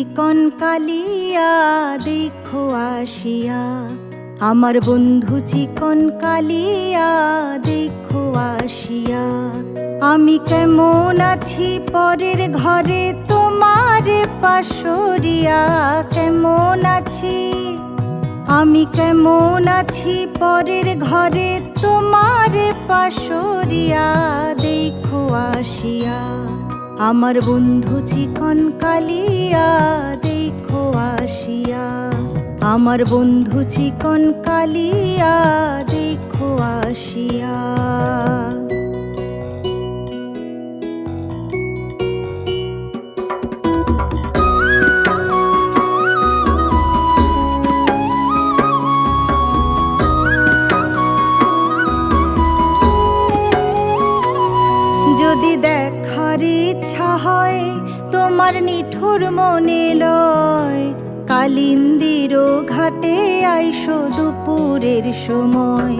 চিকন কালিয়া দেখো আসিয়া, আমার বন্ধু চিকন কালিয়া দেখো আসিয়া। আমি কেমন আছি পরের ঘরে তোমার পাশরিয়া, কেমন আছি আমি কেমন আছি পরের ঘরে তোমার পাশরিয়া দেখো আসিয়া। আমার বন্ধু চিকন কালিয়া দেখো আসিয়া, আমার বন্ধু চিকন কালিয়া দেখো আসিয়া। যদি দেখার ইচ্ছা হয় তোমার নিঠুর মনে লয়, কালিন্দির ঘাটে আইসো দুপুরের সময়।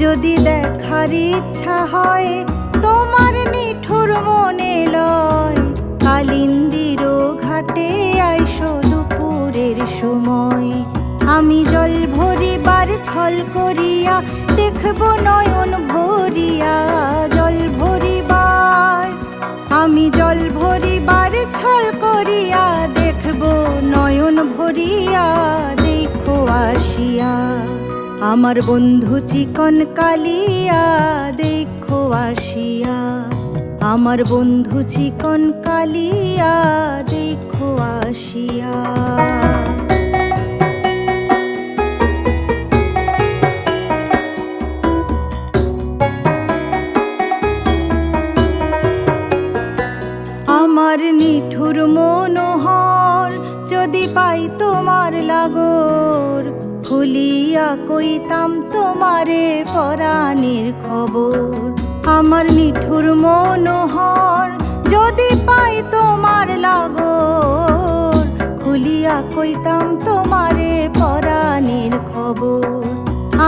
যদি দেখার ইচ্ছা হয় তোমার নিঠুর মনে লয়, কালিন্দির ঘাটে আইসো দুপুরের সময়। আমি জল ভরিবার ছল করিয়া দেখব নয়ন ভরিয়া, জল ভরিবার আমি জল ভরিবার ছল করিয়া দেখব নয়ন ভরিয়া দেখো আসিয়া। আমার বন্ধু চিকন কালিয়া দেখো আসিয়া, আমার বন্ধু চিকন কালিয়া দেখো আসিয়া। আমার নিঠুর মনোহর যদি পাই তোমার লাগর, খুলিয়া কইতাম তোমারে পরাণের খবর। আমার নিঠুর মনোহর যদি পাই তোমার লাগর, খুলিয়া কইতাম তোমারে পরাণের খবর।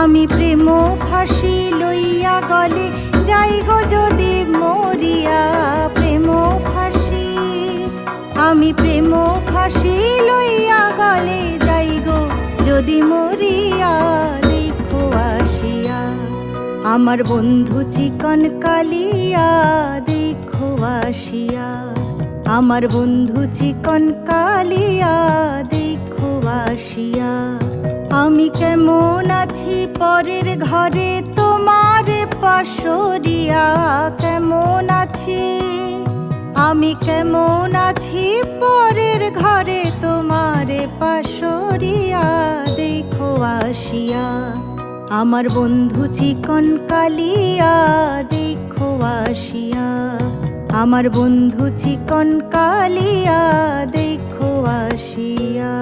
আমি প্রেম ফাঁসি লইয়া গলে যাই গো যদি মরিয়া, প্রেম ফাঁসি আমি প্রেম ফাঁসি লইয়া গলে যাই গো যদি মরিয়া দেখো আসিয়া। আমার বন্ধু চিকন কালিয়া দেখো আসিয়া, আমার বন্ধু চিকন কালিয়া দেখো আসিয়া। আমি কেমন আছি পরের ঘরে তোমার পাশরিয়া, কেমন আছি আমি কেমন আছি পরের ঘরে তোমার পাশরিয়া দেখো আসিয়া। আমার বন্ধু চিকন কালিয়া দেখো আসিয়া, আমার বন্ধু চিকন কালিয়া দেখো আসিয়া।